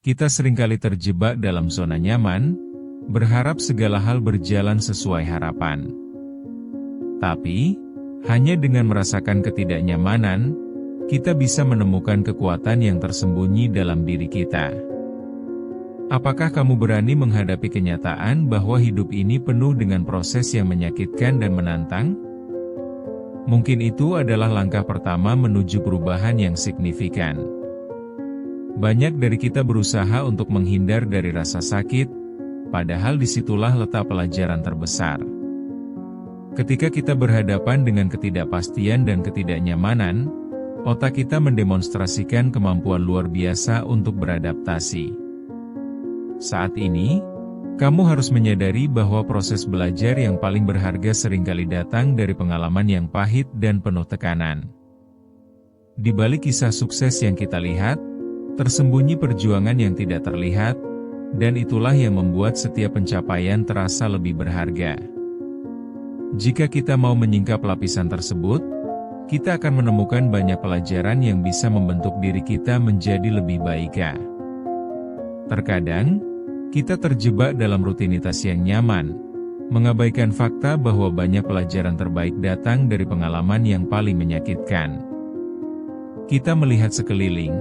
Kita seringkali terjebak dalam zona nyaman, berharap segala hal berjalan sesuai harapan. Tapi, hanya dengan merasakan ketidaknyamanan, kita bisa menemukan kekuatan yang tersembunyi dalam diri kita. Apakah kamu berani menghadapi kenyataan bahwa hidup ini penuh dengan proses yang menyakitkan dan menantang? Mungkin itu adalah langkah pertama menuju perubahan yang signifikan. Banyak dari kita berusaha untuk menghindar dari rasa sakit, padahal disitulah letak pelajaran terbesar. Ketika kita berhadapan dengan ketidakpastian dan ketidaknyamanan, otak kita mendemonstrasikan kemampuan luar biasa untuk beradaptasi. Saat ini, kamu harus menyadari bahwa proses belajar yang paling berharga seringkali datang dari pengalaman yang pahit dan penuh tekanan. Di balik kisah sukses yang kita lihat, tersembunyi perjuangan yang tidak terlihat, dan itulah yang membuat setiap pencapaian terasa lebih berharga. Jika kita mau menyingkap lapisan tersebut, kita akan menemukan banyak pelajaran yang bisa membentuk diri kita menjadi lebih baik. Terkadang, kita terjebak dalam rutinitas yang nyaman, mengabaikan fakta bahwa banyak pelajaran terbaik datang dari pengalaman yang paling menyakitkan. Kita melihat sekeliling,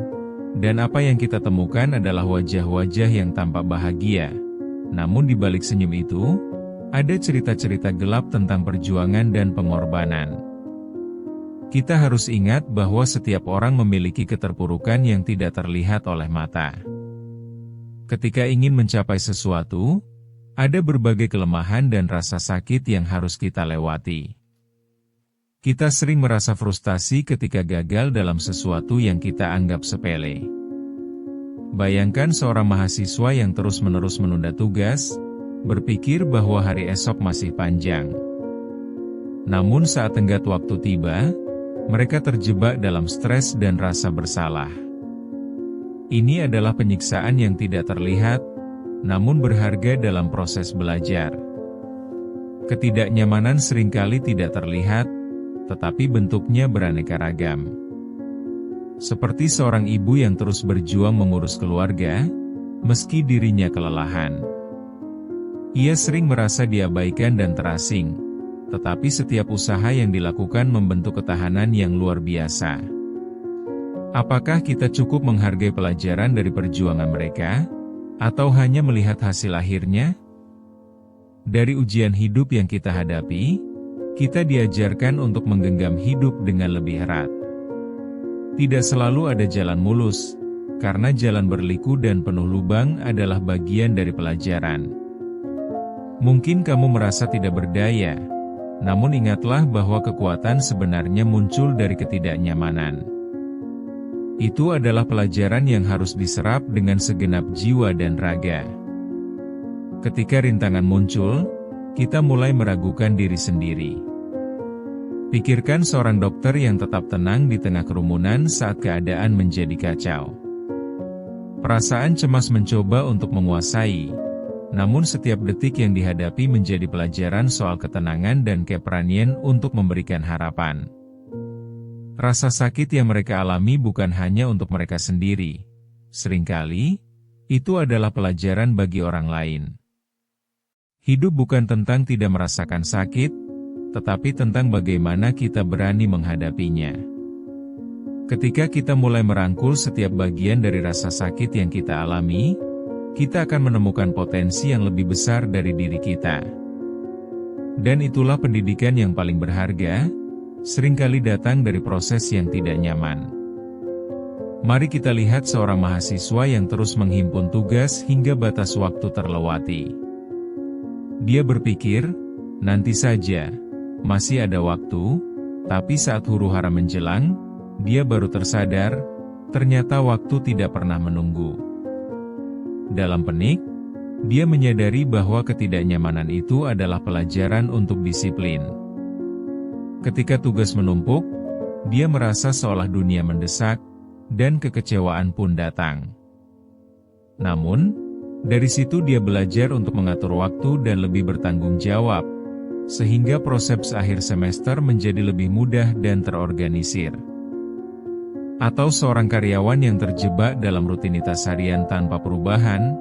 dan apa yang kita temukan adalah wajah-wajah yang tampak bahagia. Namun di balik senyum itu, ada cerita-cerita gelap tentang perjuangan dan pengorbanan. Kita harus ingat bahwa setiap orang memiliki keterpurukan yang tidak terlihat oleh mata. Ketika ingin mencapai sesuatu, ada berbagai kelemahan dan rasa sakit yang harus kita lewati. Kita sering merasa frustasi ketika gagal dalam sesuatu yang kita anggap sepele. Bayangkan seorang mahasiswa yang terus-menerus menunda tugas, berpikir bahwa hari esok masih panjang. Namun saat tenggat waktu tiba, mereka terjebak dalam stres dan rasa bersalah. Ini adalah penyiksaan yang tidak terlihat, namun berharga dalam proses belajar. Ketidaknyamanan seringkali tidak terlihat, tetapi bentuknya beraneka ragam. Seperti seorang ibu yang terus berjuang mengurus keluarga, meski dirinya kelelahan. Ia sering merasa diabaikan dan terasing, tetapi setiap usaha yang dilakukan membentuk ketahanan yang luar biasa. Apakah kita cukup menghargai pelajaran dari perjuangan mereka, atau hanya melihat hasil akhirnya? Dari ujian hidup yang kita hadapi, kita diajarkan untuk menggenggam hidup dengan lebih erat. Tidak selalu ada jalan mulus, karena jalan berliku dan penuh lubang adalah bagian dari pelajaran. Mungkin kamu merasa tidak berdaya, namun ingatlah bahwa kekuatan sebenarnya muncul dari ketidaknyamanan. Itu adalah pelajaran yang harus diserap dengan segenap jiwa dan raga. Ketika rintangan muncul, kita mulai meragukan diri sendiri. Pikirkan seorang dokter yang tetap tenang di tengah kerumunan saat keadaan menjadi kacau. Perasaan cemas mencoba untuk menguasai, namun setiap detik yang dihadapi menjadi pelajaran soal ketenangan dan keberanian untuk memberikan harapan. Rasa sakit yang mereka alami bukan hanya untuk mereka sendiri. Seringkali, itu adalah pelajaran bagi orang lain. Hidup bukan tentang tidak merasakan sakit, tetapi tentang bagaimana kita berani menghadapinya. Ketika kita mulai merangkul setiap bagian dari rasa sakit yang kita alami, kita akan menemukan potensi yang lebih besar dari diri kita. Dan itulah pendidikan yang paling berharga, seringkali datang dari proses yang tidak nyaman. Mari kita lihat seorang mahasiswa yang terus menghimpun tugas hingga batas waktu terlewati. Dia berpikir, nanti saja, masih ada waktu, tapi saat huru-hara menjelang, dia baru tersadar, ternyata waktu tidak pernah menunggu. Dalam penik, dia menyadari bahwa ketidaknyamanan itu adalah pelajaran untuk disiplin. Ketika tugas menumpuk, dia merasa seolah dunia mendesak, dan kekecewaan pun datang. Namun, dari situ dia belajar untuk mengatur waktu dan lebih bertanggung jawab, sehingga proses akhir semester menjadi lebih mudah dan terorganisir. Atau seorang karyawan yang terjebak dalam rutinitas harian tanpa perubahan,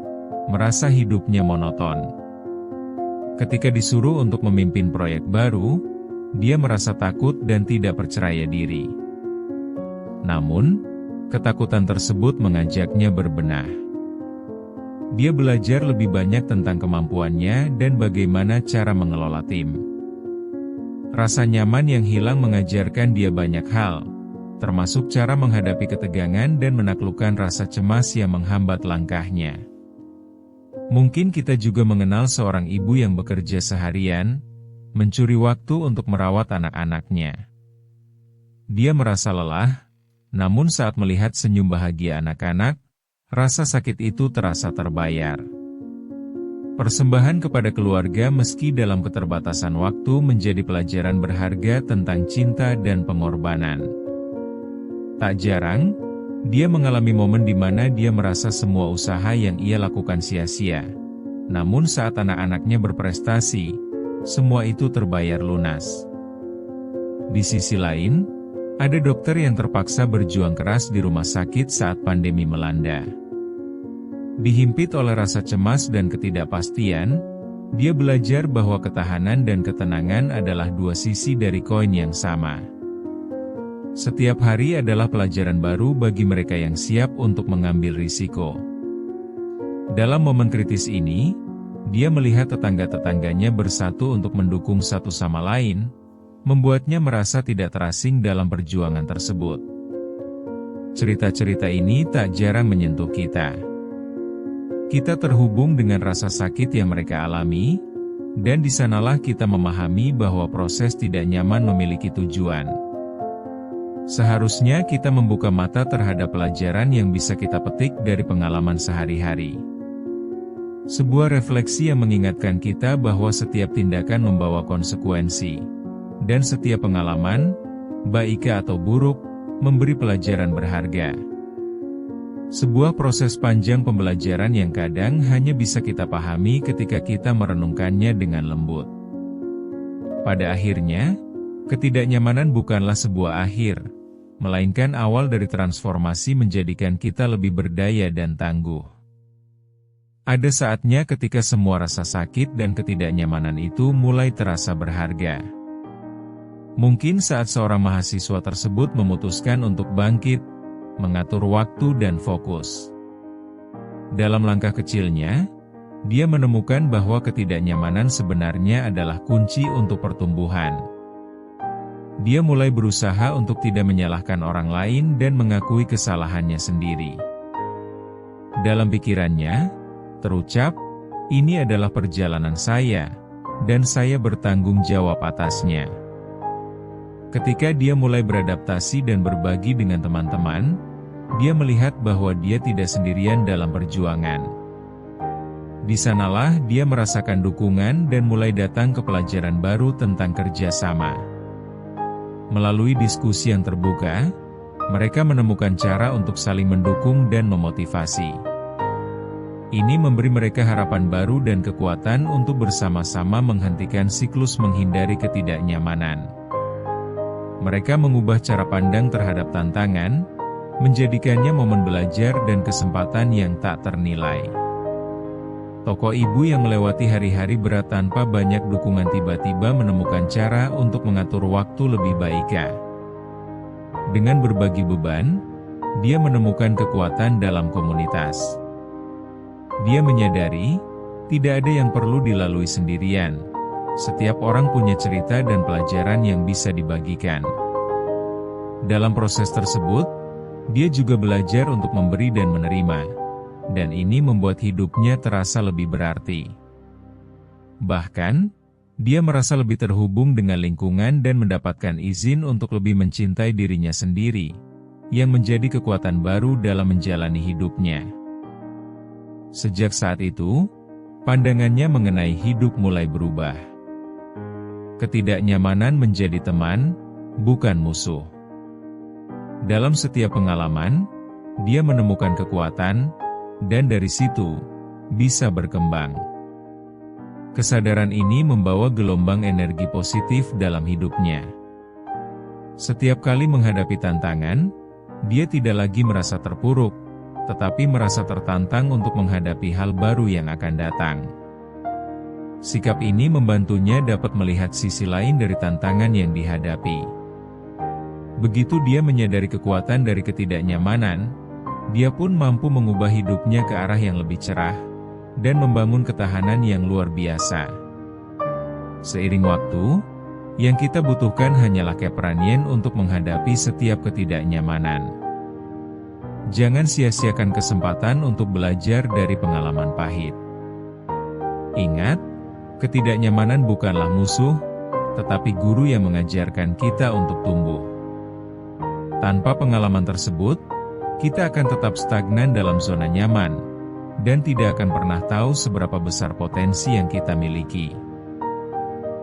merasa hidupnya monoton. Ketika disuruh untuk memimpin proyek baru, dia merasa takut dan tidak percaya diri. Namun, ketakutan tersebut mengajaknya berbenah. Dia belajar lebih banyak tentang kemampuannya dan bagaimana cara mengelola tim. Rasa nyaman yang hilang mengajarkan dia banyak hal, termasuk cara menghadapi ketegangan dan menaklukkan rasa cemas yang menghambat langkahnya. Mungkin kita juga mengenal seorang ibu yang bekerja seharian, mencuri waktu untuk merawat anak-anaknya. Dia merasa lelah, namun saat melihat senyum bahagia anak-anak, rasa sakit itu terasa terbayar. Persembahan kepada keluarga meski dalam keterbatasan waktu menjadi pelajaran berharga tentang cinta dan pengorbanan. Tak jarang, dia mengalami momen di mana dia merasa semua usaha yang ia lakukan sia-sia. Namun saat anak-anaknya berprestasi, semua itu terbayar lunas. Di sisi lain, ada dokter yang terpaksa berjuang keras di rumah sakit saat pandemi melanda. Dihimpit oleh rasa cemas dan ketidakpastian, dia belajar bahwa ketahanan dan ketenangan adalah dua sisi dari koin yang sama. Setiap hari adalah pelajaran baru bagi mereka yang siap untuk mengambil risiko. Dalam momen kritis ini, dia melihat tetangga-tetangganya bersatu untuk mendukung satu sama lain, membuatnya merasa tidak terasing dalam perjuangan tersebut. Cerita-cerita ini tak jarang menyentuh kita. Kita terhubung dengan rasa sakit yang mereka alami, dan di sanalah kita memahami bahwa proses tidak nyaman memiliki tujuan. Seharusnya kita membuka mata terhadap pelajaran yang bisa kita petik dari pengalaman sehari-hari. Sebuah refleksi yang mengingatkan kita bahwa setiap tindakan membawa konsekuensi, dan setiap pengalaman, baik atau buruk, memberi pelajaran berharga. Sebuah proses panjang pembelajaran yang kadang hanya bisa kita pahami ketika kita merenungkannya dengan lembut. Pada akhirnya, ketidaknyamanan bukanlah sebuah akhir, melainkan awal dari transformasi menjadikan kita lebih berdaya dan tangguh. Ada saatnya ketika semua rasa sakit dan ketidaknyamanan itu mulai terasa berharga. Mungkin saat seorang mahasiswa tersebut memutuskan untuk bangkit, mengatur waktu dan fokus. Dalam langkah kecilnya, dia menemukan bahwa ketidaknyamanan sebenarnya adalah kunci untuk pertumbuhan. Dia mulai berusaha untuk tidak menyalahkan orang lain dan mengakui kesalahannya sendiri. Dalam pikirannya, terucap, "Ini adalah perjalanan saya, dan saya bertanggung jawab atasnya." Ketika dia mulai beradaptasi dan berbagi dengan teman-teman, dia melihat bahwa dia tidak sendirian dalam perjuangan. Di sanalah dia merasakan dukungan dan mulai datang ke pelajaran baru tentang kerjasama. Melalui diskusi yang terbuka, mereka menemukan cara untuk saling mendukung dan memotivasi. Ini memberi mereka harapan baru dan kekuatan untuk bersama-sama menghentikan siklus menghindari ketidaknyamanan. Mereka mengubah cara pandang terhadap tantangan, menjadikannya momen belajar dan kesempatan yang tak ternilai. Tokoh ibu yang melewati hari-hari berat tanpa banyak dukungan tiba-tiba menemukan cara untuk mengatur waktu lebih baik. Dengan berbagi beban, dia menemukan kekuatan dalam komunitas. Dia menyadari, tidak ada yang perlu dilalui sendirian. Setiap orang punya cerita dan pelajaran yang bisa dibagikan. Dalam proses tersebut, dia juga belajar untuk memberi dan menerima. Dan ini membuat hidupnya terasa lebih berarti. Bahkan, dia merasa lebih terhubung dengan lingkungan dan mendapatkan izin untuk lebih mencintai dirinya sendiri, yang menjadi kekuatan baru dalam menjalani hidupnya. Sejak saat itu, pandangannya mengenai hidup mulai berubah. Ketidaknyamanan menjadi teman, bukan musuh. Dalam setiap pengalaman, dia menemukan kekuatan, dan dari situ, bisa berkembang. Kesadaran ini membawa gelombang energi positif dalam hidupnya. Setiap kali menghadapi tantangan, Dia tidak lagi merasa terpuruk, tetapi merasa tertantang untuk menghadapi hal baru yang akan datang. Sikap ini membantunya dapat melihat sisi lain dari tantangan yang dihadapi. Begitu dia menyadari kekuatan dari ketidaknyamanan, dia pun mampu mengubah hidupnya ke arah yang lebih cerah, dan membangun ketahanan yang luar biasa. Seiring waktu, yang kita butuhkan hanyalah keberanian untuk menghadapi setiap ketidaknyamanan. Jangan sia-siakan kesempatan untuk belajar dari pengalaman pahit. Ingat, ketidaknyamanan bukanlah musuh, tetapi guru yang mengajarkan kita untuk tumbuh. Tanpa pengalaman tersebut, kita akan tetap stagnan dalam zona nyaman, dan tidak akan pernah tahu seberapa besar potensi yang kita miliki.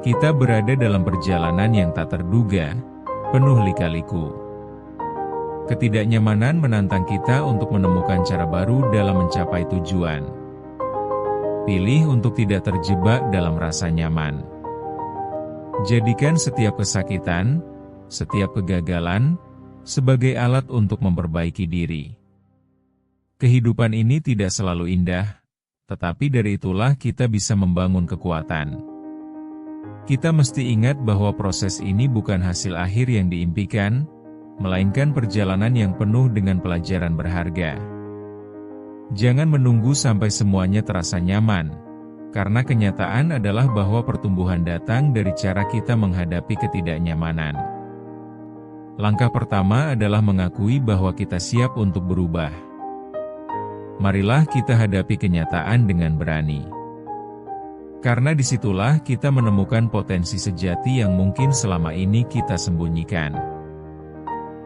Kita berada dalam perjalanan yang tak terduga, penuh lika-liku. Ketidaknyamanan menantang kita untuk menemukan cara baru dalam mencapai tujuan. Pilih untuk tidak terjebak dalam rasa nyaman. Jadikan setiap kesakitan, setiap kegagalan, sebagai alat untuk memperbaiki diri. Kehidupan ini tidak selalu indah, tetapi dari itulah kita bisa membangun kekuatan. Kita mesti ingat bahwa proses ini bukan hasil akhir yang diimpikan, melainkan perjalanan yang penuh dengan pelajaran berharga. Jangan menunggu sampai semuanya terasa nyaman, karena kenyataan adalah bahwa pertumbuhan datang dari cara kita menghadapi ketidaknyamanan. Langkah pertama adalah mengakui bahwa kita siap untuk berubah. Marilah kita hadapi kenyataan dengan berani. Karena disitulah kita menemukan potensi sejati yang mungkin selama ini kita sembunyikan.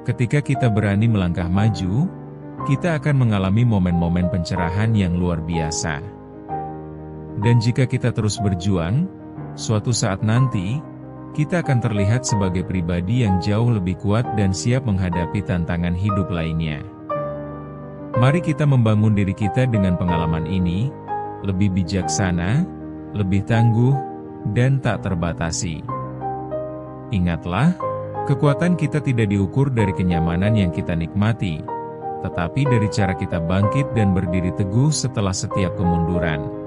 Ketika kita berani melangkah maju, kita akan mengalami momen-momen pencerahan yang luar biasa. Dan jika kita terus berjuang, suatu saat nanti, kita akan terlihat sebagai pribadi yang jauh lebih kuat dan siap menghadapi tantangan hidup lainnya. Mari kita membangun diri kita dengan pengalaman ini, lebih bijaksana, lebih tangguh, dan tak terbatasi. Ingatlah, kekuatan kita tidak diukur dari kenyamanan yang kita nikmati, tetapi dari cara kita bangkit dan berdiri teguh setelah setiap kemunduran.